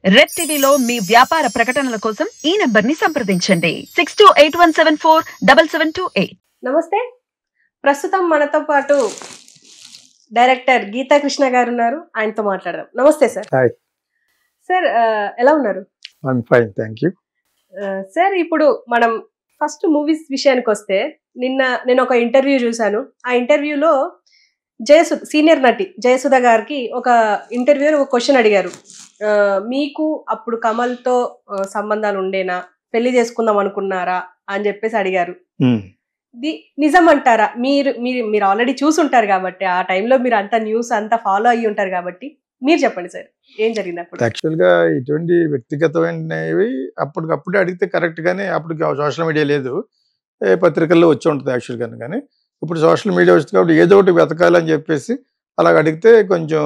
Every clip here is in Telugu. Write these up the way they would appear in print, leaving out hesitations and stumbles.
రెడ్ టీవీలో మీ వ్యాపార ప్రకటనల కోసం ఈ నంబర్ ని సంప్రదించండి 6281747728. నమస్తే. ప్రస్తుతం మనతో పాటు డైరెక్టర్ గీతా కృష్ణ గారు ఉన్నారు. ఆయనతో మాట్లాడదాం. నమస్తే సార్. హాయ్ సార్, ఎలా ఉన్నారు? I'm fine, thank you. Sir, ఇప్పుడు మనం ఫస్ట్ మూవీస్ విషయానికి వస్తే, నేను ఒక ఇంటర్వ్యూ చూశాను. ఆ ఇంటర్వ్యూలో సీనియర్ నటి జయసుధ గారికి ఒక ఇంటర్వ్యూలో ఒక క్వశ్చన్ అడిగారు. మీకు అప్పుడు కమల్తో సంబంధాలు ఉండేనా, పెళ్లి చేసుకుందాం అనుకున్నారా అని చెప్పేసి అడిగారు. నిజం అంటారా? మీరు ఆల్రెడీ చూసుంటారు కాబట్టి, ఆ టైంలో మీరు అంత న్యూస్ అంతా ఫాలో అయ్యి ఉంటారు కాబట్టి మీరు చెప్పండి సార్, ఏం జరిగింది అప్పుడు? యాక్చువల్గా ఇటువంటి వ్యక్తిగతమైనవి అప్పటికప్పుడే అడిగితే కరెక్ట్, కానీ అప్పటికి సోషల్ మీడియా లేదు, పత్రికల్లో వచ్చి ఉంటుంది యాక్చువల్గా. కానీ ఇప్పుడు సోషల్ మీడియా వచ్చింది కాబట్టి ఏదో ఒకటి వెతకాలని చెప్పేసి అలాగ అడిగితే కొంచెం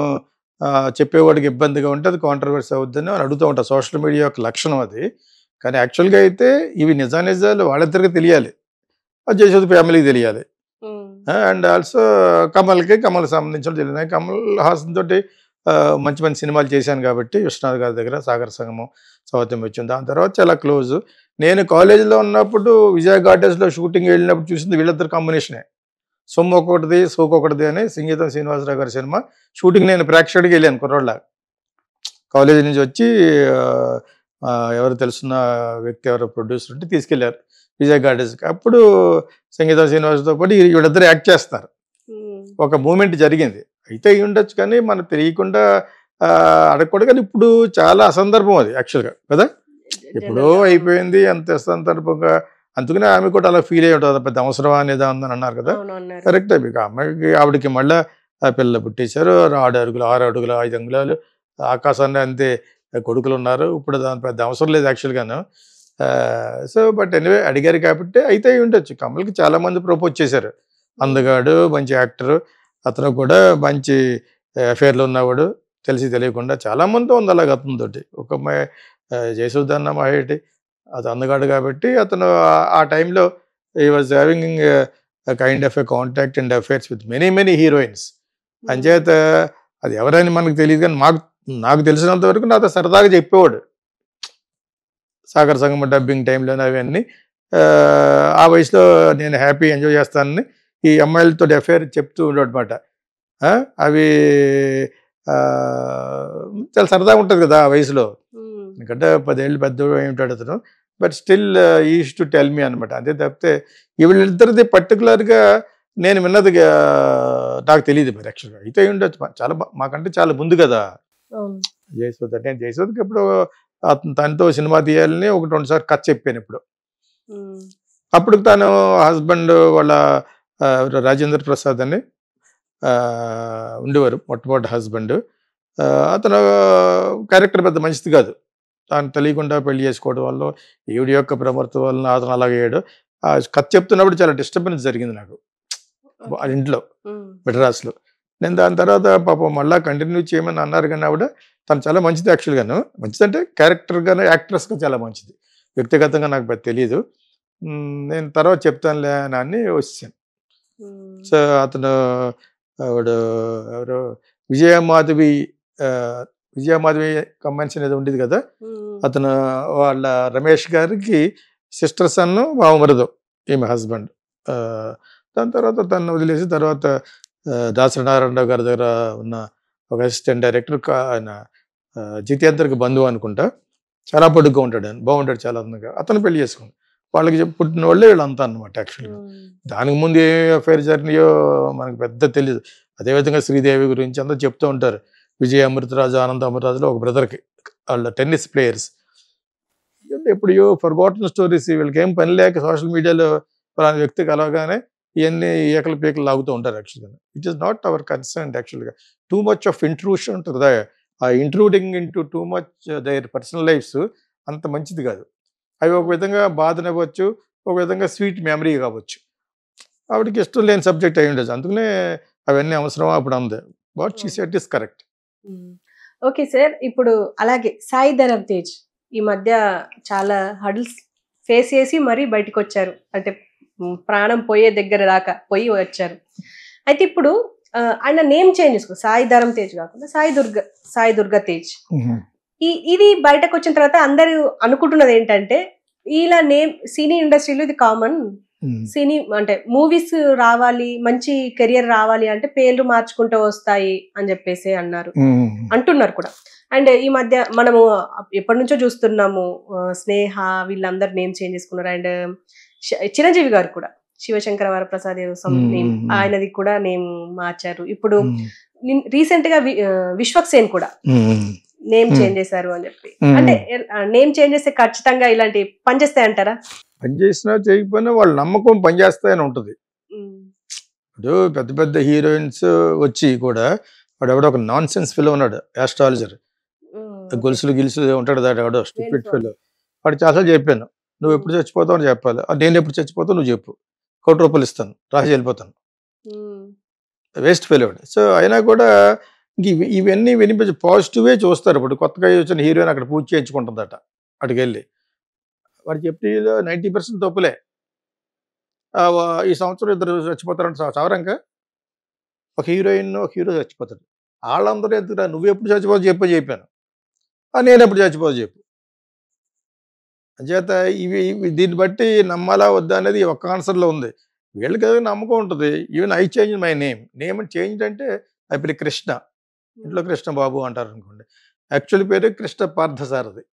చెప్పేవాడికి ఇబ్బందిగా ఉంటే అది కాంట్రవర్సీ అవుద్దని అని అడుగుతూ ఉంటారు. సోషల్ మీడియా యొక్క లక్షణం అది. కానీ యాక్చువల్గా అయితే ఇవి నిజాలు వాళ్ళిద్దరికి తెలియాలి, అది జయసుధ ఫ్యామిలీకి తెలియాలి, అండ్ ఆల్సో కమల్ సంబంధించిన తెలియదు. కమల్ హాసన్ తోటి మంచి మంచి సినిమాలు చేశాను కాబట్టి విశ్వనాథ్ గారి దగ్గర సాగర సంగమం, సౌత్యం వచ్చింది. దాని తర్వాత చాలా క్లోజ్. నేను కాలేజీలో ఉన్నప్పుడు విజయ గార్డెన్స్లో షూటింగ్ వెళ్ళినప్పుడు చూసింది వీళ్ళిద్దరు కాంబినేషనే. సొమ్ము ఒకటిది సోకు ఒకటిది అని సంగీతం శ్రీనివాసరావు గారి సినిమా షూటింగ్ నేను ప్రేక్షకుడికి వెళ్ళాను. కుర్రోళ్ళ కాలేజీ నుంచి వచ్చి ఎవరు తెలుసున్న వ్యక్తి, ఎవరు ప్రొడ్యూసర్ ఉంటే తీసుకెళ్లారు విజయ గార్డెన్స్కి. అప్పుడు సంగీతం శ్రీనివాసరావుతో పాటు వీళ్ళిద్దరు యాక్ట్ చేస్తారు. ఒక మూమెంట్ జరిగింది. అయితే అయి ఉండొచ్చు కానీ మనకు తెలియకుండా అడగకూడదు. కానీ ఇప్పుడు చాలా అసందర్భం అది యాక్చువల్గా కదా, ఎప్పుడో అయిపోయింది అంత సందర్భంగా. అందుకనే ఆమె కూడా అలా ఫీల్ అయ్యి ఉంటుంది, పెద్ద అవసరమా అనేదా ఉందని అన్నారు కదా. కరెక్ట్. ఆవిడకి మళ్ళీ పిల్లలు పుట్టేశారు. 6 అడుగులు 5 అంగుళాలు ఆకాశాన్ని అంతే కొడుకులు ఉన్నారు. ఇప్పుడు దాని పెద్ద అవసరం లేదు యాక్చువల్గాను. సో బట్ ఎనివే అడిగారు కాబట్టి అయితే అయి ఉండొచ్చు. కమల్కి చాలా మంది ప్రపోజ్ చేశారు. అందగాడు, మంచి యాక్టరు, అతను కూడా మంచి అఫేర్లో ఉన్నవాడు, తెలిసి తెలియకుండా చాలా మంది ఉంది అలాగ అతనితోటి. ఒక అమ్మాయి జయసుధ అన్న అమ్మాయి, అది అందగాడు కాబట్టి అతను ఆ టైంలో he was having kind of a contact and affairs with many heroines. అంచేత అది ఎవరైనా మనకు తెలియదు, కానీ నాకు తెలిసినంత వరకు నాతో సరదాగా చెప్పేవాడు సాగర సంగమ డబ్బింగ్ టైంలోనే అవన్నీ. ఆ వయసులో నేను హ్యాపీ ఎంజాయ్ చేస్తానని ఈ అమ్మాయిలతో అఫేర్ చెప్తూ ఉండేటమాట. అవి చాలా సరదాగా ఉంటుంది కదా ఆ వయసులో, ఎందుకంటే 10 ఏళ్ళు పెద్ద ఉంటాడు అతను. But still is to tell me అనమాట. అంతే తప్పితే వీళ్ళిద్దరిది పర్టికులర్గా నేను విన్నది నాకు తెలియదు మరి యాక్చువల్గా. అయితే ఉండొచ్చు, చాలా మాకంటే చాలా ముందు కదా జయసుధ. నేను జయసుధకి ఇప్పుడు తనతో సినిమా తీయాలని 1-2 సార్లు కథ చెప్పాను. ఇప్పుడు అప్పుడు తను హస్బెండ్ వాళ్ళ రాజేంద్ర ప్రసాద్ అని ఉండేవారు, మొట్టమొదటి హస్బెండ్. అతను క్యారెక్టర్ పెద్ద మంచిది కాదు. తాను తెలియకుండా పెళ్లి చేసుకోవడం వల్ల, ఈవిడి యొక్క ప్రవర్తన వల్ల అతను అలాగయ్యాడు. కథ చెప్తున్నప్పుడు చాలా డిస్టర్బెన్స్ జరిగింది నాకు ఇంట్లో మెడ్రాస్లో. నేను దాని తర్వాత పాపం మళ్ళీ కంటిన్యూ చేయమని అన్నారు, కానీ ఆవిడ తను చాలా మంచిది యాక్చువల్గాను. మంచిదంటే క్యారెక్టర్గాను, యాక్ట్రెస్గా చాలా మంచిది. వ్యక్తిగతంగా నాకు పెద్ద తెలియదు. నేను తర్వాత చెప్తానులే అని వచ్చాను. సో అతను ఆవిడ ఎవరో విజయమాధవి కమెంట్స్ అనేది ఉండేది కదా, అతను వాళ్ళ రమేష్ గారికి సిస్టర్ సన్ను మామరదు ఈమె హస్బెండ్. దాని తర్వాత తను వదిలేసి తర్వాత దాసనారాయణరావు గారి దగ్గర ఉన్న ఒక అసిస్టెంట్ డైరెక్టర్, ఆయన జితేంద్రకి బంధువు అనుకుంటా, చాలా పొడుగ్గా ఉంటాడు, బాగుంటాడు చాలా అందంగా. అతను పెళ్లి చేసుకుంది. వాళ్ళకి పుట్టిన వాళ్ళే వీళ్ళంతా అనమాట యాక్చువల్గా. దానికి ముందు ఏ అఫైర్ జరిగినాయో మనకు పెద్ద తెలియదు. అదేవిధంగా శ్రీదేవి గురించి అంతా చెప్తూ ఉంటారు. విజయ్ అమృతరాజు, ఆనంద్ అమృతరాజులో ఒక బ్రదర్కి, వాళ్ళ టెన్నిస్ ప్లేయర్స్. ఇప్పుడు ఫర్గాటన్ స్టోరీస్, వీళ్ళకి ఏం పని లేక సోషల్ మీడియాలో పలానా వ్యక్తి కలవగానే ఇవన్నీ ఏకల పీకలు లాగుతూ ఉంటారు యాక్చువల్గా. It is not our concern యాక్చువల్గా. టూ మచ్ ఆఫ్ ఇంట్రూషన్ ఉంటుంది కదా, ఆ intruding into too much their personal lifes అంత మంచిది కాదు. అవి ఒక విధంగా బాధనివ్వచ్చు, ఒక విధంగా స్వీట్ మెమరీ కావచ్చు. ఆవిడకి ఇష్టం లేని సబ్జెక్ట్ అయి ఉండొచ్చు, అందుకనే అవన్నీ అవసరమా అప్పుడు అంది. What she said is correct. Okay sir, ఇప్పుడు అలాగే సాయి ధరమ్ తేజ్ ఈ మధ్య చాలా హడిల్స్ ఫేస్ చేసి మరీ బయటకు వచ్చారు, అంటే ప్రాణం పోయే దగ్గర దాకా పోయి వచ్చారు. అయితే ఇప్పుడు ఆయన నేమ్ చేంజ్ చేసుకో, సాయి ధరమ్ తేజ్ కాకుండా సాయి దుర్గా తేజ్. ఇది బయటకు వచ్చిన తర్వాత అందరూ అనుకుంటున్నది ఏంటంటే ఇలా నేమ్ సినీ ఇండస్ట్రీలో ఇది కామన్. సినీ అంటే మూవీస్ రావాలి, మంచి కెరియర్ రావాలి అంటే పేర్లు మార్చుకుంటూ వస్తాయి అని చెప్పేసి అంటున్నారు కూడా. అండ్ ఈ మధ్య మనము ఎప్పటి నుంచో చూస్తున్నాము, స్నేహ వీళ్ళందరూ నేమ్ చేంజ్ చేసుకున్నారు. అండ్ చిరంజీవి గారు కూడా శివశంకర వరప్రసాద్ నేమ్, ఆయనది కూడా నేమ్ మార్చారు. ఇప్పుడు రీసెంట్ గా విశ్వక్సేన్ కూడా నేమ్ చేంజ్ చేశారు అని చెప్పి. అంటే నేమ్ చేంజ్ చేస్తే ఖచ్చితంగా ఇలాంటి పనిచేస్తాయి అంటారా? పనిచేసినా చేయకపోయినా వాళ్ళ నమ్మకం పనిచేస్తాయని ఉంటుంది. ఇప్పుడు పెద్ద పెద్ద హీరోయిన్స్ వచ్చి కూడా వాడు ఎవడో ఒక నాన్ సెన్స్ ఫిలో ఉన్నాడు, ఆస్ట్రాలజర్, గొలుసులు గిలుసులు ఉంటాడు, దాడు ఎవడో స్టూపిడ్ ఫిలో. వాడు చాలా చెప్పాను, నువ్వు ఎప్పుడు చచ్చిపోతావు అని చెప్పాలి. నేను ఎప్పుడు చచ్చిపోతావు నువ్వు చెప్పు, ₹1,00,00,000 ఇస్తాను, రాసి వెళ్ళిపోతాను. Waste fail. సో అయినా కూడా ఇవన్నీ వినిపించి పాజిటివే చూస్తారు. ఇప్పుడు కొత్తగా వచ్చిన హీరోయిన్ అక్కడ పూజ చేయించుకుంటుందట, అక్కడికి వెళ్ళి వాడు చెప్పేలో 90% తప్పులే. ఈ సంవత్సరం ఇద్దరు చచ్చిపోతారంట సవరంగా, ఒక హీరోయిన్ ఒక హీరో చచ్చిపోతాడు. వాళ్ళందరూ ఎందుకు నువ్వు ఎప్పుడు చచ్చిపోతావు చెప్పాను, నేను ఎప్పుడు చచ్చిపోతా చెప్పు. అంచేత ఇవి దీన్ని బట్టి నమ్మాలా వద్దా అనేది ఒక్క ఆన్సర్లో ఉంది. వీళ్ళకి ఏదైనా నమ్మకం ఉంటుంది. Even I change my name change అంటే నా పేరు కృష్ణ, ఇంట్లో కృష్ణ బాబు అంటారు అనుకోండి. యాక్చువల్ పేరు కృష్ణ పార్థసారథి.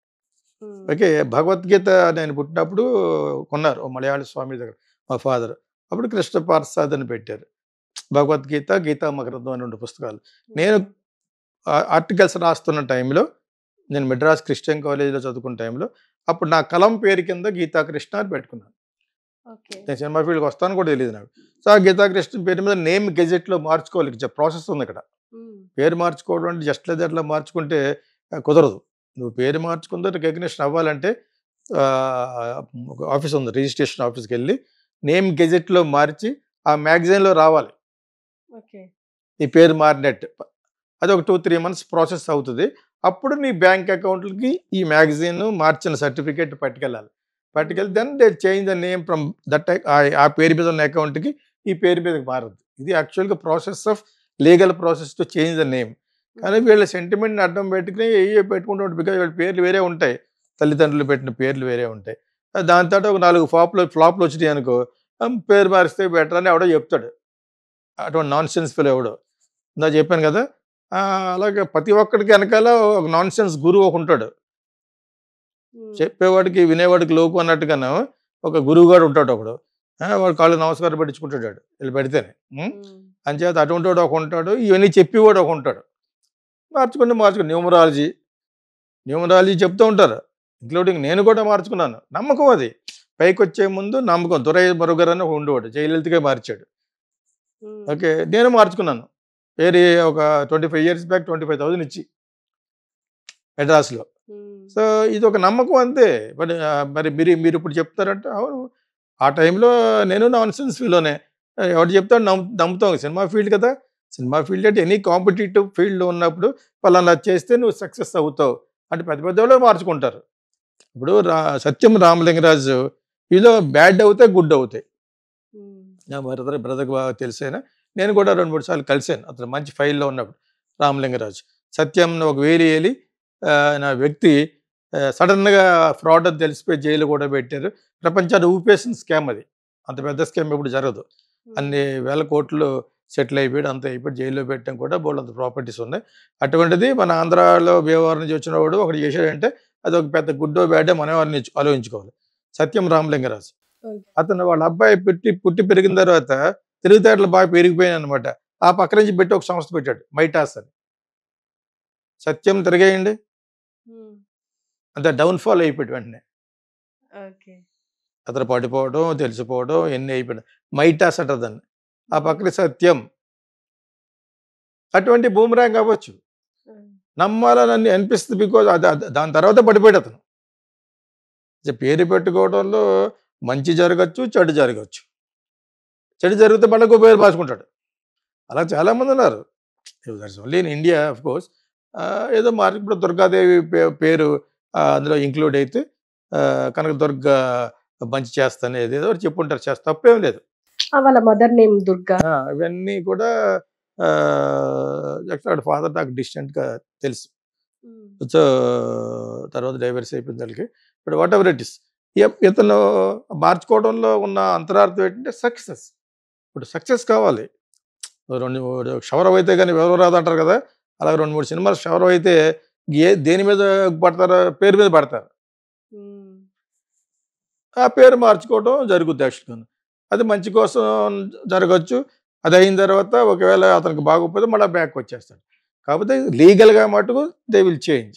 ఓకే, భగవద్గీత నేను పుట్టినప్పుడు కొన్నారు మలయాళ స్వామి దగ్గర మా ఫాదర్. అప్పుడు కృష్ణ పార్థసారథి అని పెట్టారు. భగవద్గీత, గీతా మకరందం అని 2 పుస్తకాలు. నేను ఆర్టికల్స్ రాస్తున్న టైంలో, నేను మెడ్రాస్ క్రిస్టియన్ కాలేజీలో చదువుకున్న టైంలో, అప్పుడు నా కలం పేరు కింద గీతా కృష్ణ అని పెట్టుకున్నాను. నేను సినిమా ఫీల్డ్కి వస్తాను కూడా తెలియదు నాకు. సో ఆ గీతా కృష్ణ పేరు మీద నేమ్ గెజెట్లో మార్చుకోవాలి, ప్రాసెస్ ఉంది ఇక్కడ. పేరు మార్చుకోవడం అంటే జస్ట్ లేదు, అట్లా మార్చుకుంటే కుదరదు. నువ్వు పేరు మార్చుకుంటే రికగ్నిషన్ అవ్వాలంటే ఆఫీస్ ఉంది, రిజిస్ట్రేషన్ ఆఫీస్కి వెళ్ళి నేమ్ గెజెట్లో మార్చి ఆ మ్యాగజైన్లో రావాలి ఈ పేరు మారినట్టు. అది ఒక 2-3 months ప్రాసెస్ అవుతుంది. అప్పుడు నీ బ్యాంక్ అకౌంట్లకి ఈ మ్యాగజైన్ మార్చిన సర్టిఫికేట్ పట్టుకెళ్ళాలి. Then they change the name from that, ఆ పేరు మీద ఉన్న అకౌంట్కి ఈ పేరు మీదకి మారదు. ఇది యాక్చువల్గా process of legal process to change the name. కానీ వీళ్ళ సెంటిమెంట్ని అడ్డం పెట్టుకుని ఏ పెట్టుకుంటూ, బికాజ్ వీళ్ళ పేర్లు వేరే ఉంటాయి, తల్లిదండ్రులు పెట్టిన పేర్లు వేరే ఉంటాయి. దాంతో ఒక 4 ఫ్లాప్లు వచ్చినాయి అనుకో, పేరు మారిస్తే బెటర్ అని ఎవడో చెప్తాడు. అటువంటి నాన్ సెన్స్ ఫీల్ ఎవడో. ఇందా చెప్పాను కదా, అలాగే ప్రతి ఒక్కడికి వెనకాల ఒక నాన్ సెన్స్ గురువు ఒక ఉంటాడు. చెప్పేవాడికి వినేవాడికి లోకు అన్నట్టుగాను ఒక గురువు గారు ఉంటాడు ఒకడు. వాడు కాళ్ళు నమస్కారం పెట్టించుకుంటాడు వీళ్ళు పెడితేనే. అంచేత అటువంటి వాడు ఒక ఉంటాడు, ఇవన్నీ చెప్పేవాడు ఒక ఉంటాడు. మార్చుకుని న్యూమరాలజీ చెప్తూ ఉంటారు, ఇంక్లూడింగ్ నేను కూడా మార్చుకున్నాను. నమ్మకం అది, పైకి వచ్చే ముందు నమ్మకం. దురై మరుగర్ అని ఒక ఉండేవాడు, జయలలితగా మార్చాడు. ఓకే, నేను మార్చుకున్నాను పేరు ఒక 25 years బ్యాక్ 25,000 ఇచ్చి మెడ్రాస్లో. సో ఇది ఒక నమ్మకం అంతే. మరి మీరు ఇప్పుడు చెప్తారంటే అవును, ఆ టైంలో నేను నాన్ సెన్స్ ఫీల్లోనే, ఎవరు చెప్తాడు నమ్ముతాం. సినిమా ఫీల్డ్ కదా, సినిమా ఫీల్డ్ అంటే ఎనీ కాంపిటేటివ్ ఫీల్డ్లో ఉన్నప్పుడు వాళ్ళని చేస్తే నువ్వు సక్సెస్ అవుతావు అంటే పెద్ద వాళ్ళు మార్చుకుంటారు. ఇప్పుడు సత్యం రామలింగరాజు వీళ్ళు బ్యాడ్ అవుతాయి, గుడ్ అవుతాయి. నా బ్రదర్కి బాగా తెలిసేనా, నేను కూడా 2-3 సార్లు కలిసాను అతను మంచి ఫైల్లో ఉన్నప్పుడు. రామలింగరాజు సత్యం ఒక వేలి నా వ్యక్తి సడన్గా ఫ్రాడ్ అని తెలిసిపోయి జైలు కూడా పెట్టారు. ప్రపంచాన్ని ఊపేసిన స్కామ్ అది, అంత పెద్ద స్కామ్ ఎప్పుడు జరగదు. అన్ని వేల కోట్లు సెటిల్ అయిపోయాడు, అంత అయిపోయి జైల్లో పెట్టడం కూడా బోల్డ్ అంత ప్రాపర్టీస్ ఉన్నాయి. అటువంటిది మన ఆంధ్రాలో భీమవరం నుంచి వచ్చిన వాడు ఒకటి చేశాడంటే అది ఒక పెద్ద గుడ్డో బ్యాడే మనం ఆలోచించుకోవాలి. సత్యం రామలింగరాజు అతను వాళ్ళ అబ్బాయి పుట్టి పెరిగిన తర్వాత తెలివితేటలు బాగా పెరిగిపోయాయి అనమాట. ఆ పక్క నుంచి పెట్టి ఒక సంస్థ పెట్టాడు, మైటాస్ అని. సత్యం తిరిగేయండి, అంత డౌన్ఫాల్ అయిపోయాడు వెంటనే. అతను పడిపోవడం, తెలిసిపోవడం ఎన్ని అయిపోయాడు. మైటాస్ అంటదాన్ని, ఆ పక్కన సత్యం. అటువంటి బూమరాంగ్ అవ్వచ్చు, నమ్మాలని అనిపిస్తుంది. బికాజ్ దాని తర్వాత పడిపోయాడు అతను. పేరు పెట్టుకోవడంలో మంచి జరగచ్చు, చెడు జరగచ్చు. చెడు జరిగితే మళ్ళీ పేరు మార్చుకుంటాడు. అలా చాలామంది ఉన్నారు. Only in India of course. ఏదో మార్చి ఇప్పుడు దుర్గాదేవి పేరు అందులో ఇంక్లూడ్ అయితే కనుక దుర్గా మంచి చేస్తాను ఏదేదో చెప్పుంటారు, చేస్తా తప్పేం లేదు. వాళ్ళ మదర్ నేమ్ దుర్గా. ఇవన్నీ కూడా ఫాదర్ నాకు డిస్టెంట్గా తెలుసు. సో తర్వాత డైవర్స్ అయిపోయింది వాళ్ళకి. But what ever it is, ఇతను మార్చుకోవడంలో ఉన్న అంతరార్థం ఏంటంటే సక్సెస్. ఇప్పుడు సక్సెస్ కావాలి. షవర్ అయితే కానీ ఎవరు రాదంటారు కదా, అలాగే 2-3 సినిమాలు షవర్ అయితే దేని మీద పడతారు, పేరు మీద పడతారు. ఆ పేరు మార్చుకోవడం జరుగుద్ది యాక్చువల్గా. అది మంచి కోసం జరగచ్చు. అది అయిన తర్వాత ఒకవేళ అతనికి బాగోకపోతే మళ్ళీ బ్యాక్ వచ్చేస్తాడు. కాకపోతే లీగల్గా మటుకు దే విల్ చేంజ్.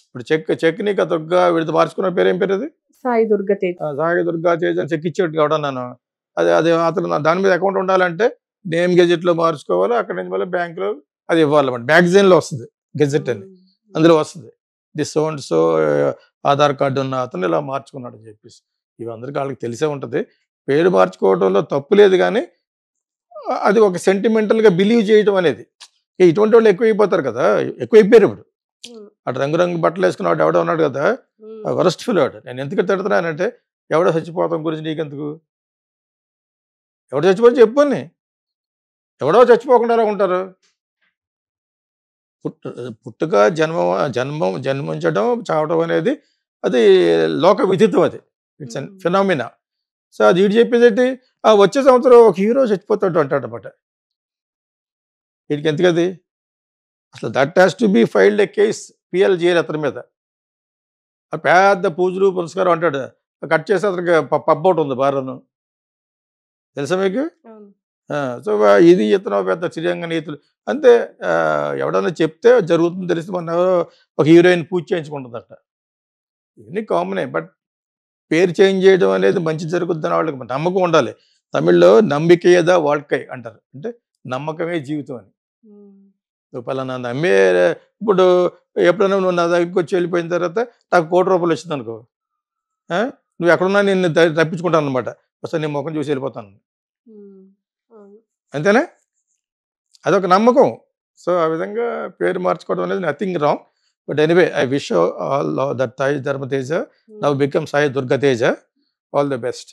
ఇప్పుడు చెక్ నీకు దుర్గా వీడితో మార్చుకున్న పేరు ఏం పేరు అది, సాయి దుర్గా తేజ్. సాయి దుర్గా తేజ్ అని చెక్ ఇచ్చేట్టు కావడం నన్ను. అది అతను దాని మీద అకౌంట్ ఉండాలంటే నేమ్ గెజెట్లో మార్చుకోవాలి. అక్కడి నుంచి మళ్ళీ బ్యాంకులో అది ఇవ్వాలన్నమాట. మ్యాగజైన్లో వస్తుంది గెజెట్ అని, అందులో వస్తుంది దిస్ సో ఆధార్ కార్డు ఉన్న అతను ఇలా మార్చుకున్నాడు అని చెప్పేసి. ఇవి అందరికీ వాళ్ళకి తెలిసే ఉంటుంది. పేరు మార్చుకోవడంలో తప్పు లేదు, కానీ అది ఒక సెంటిమెంటల్గా బిలీవ్ చేయడం అనేది. ఇటువంటి వాళ్ళు ఎక్కువైపోతారు కదా, ఎక్కువైపోయారు ఇప్పుడు. అటు రంగురంగు బట్టలు వేసుకున్నాడు ఎవడో ఉన్నాడు కదా, వరస్ట్ ఫీల్ వాడు. నేను ఎందుకు తిడుతున్నానంటే, ఎవడో చచ్చిపోతాం గురించి నీకెందుకు, ఎవడో చచ్చిపోతే చెప్పుని, ఎవడో చచ్చిపోకుండా ఎలా ఉంటారు. పుట్టుక జన్మించడం చావడం అనేది అది లోక విదితం, అది ఇట్స్ అన్ ఫినామినా. సో అది ఇటు చెప్పేది వచ్చే సంవత్సరం ఒక హీరో చచ్చిపోతాడు అంటాడు అనమాట. వీడికి ఎందుకది అసలు, that has to be filed a case, PIL చేయరు అతని మీద. పెద్ద పూజలు పురస్కారం అంటాడు, కట్ చేసి అతనికి పబ్ ఒకటి ఉంది బారను, తెలుసా మీకు? సో ఇది ఇతను పెద్ద శ్రీరంగ నీతులు అంతే. ఎవడన్నా చెప్తే జరుగుతుంది తెలిసి మన ఒక హీరోయిన్ పూజ చేయించుకుంటుందట. ఇవన్నీ కామనే. బట్ పేరు చేంజ్ చేయడం అనేది మంచి జరుగుతుందని వాళ్ళకి నమ్మకం ఉండాలి. తమిళ్లో నంబికేదా వాళ్కై అంటారు, అంటే నమ్మకమే జీవితం అని. నువ్వు పలానా నమ్మే, ఇప్పుడు ఎప్పుడైనా నువ్వు నా దగ్గరికి వచ్చి వెళ్ళిపోయిన తర్వాత నాకు ₹1,00,00,000 వచ్చింది అనుకో, నువ్వు ఎక్కడున్నా నేను తప్పించుకుంటాను అనమాట. ఒకసారి నీ ముఖం చూసి వెళ్ళిపోతాను, అంతేనా? అదొక నమ్మకం. సో ఆ విధంగా పేరు మార్చుకోవడం అనేది nothing wrong. But anyway, I wish all that Sai Dharma Teja now become Sai Durga Teja. All the best.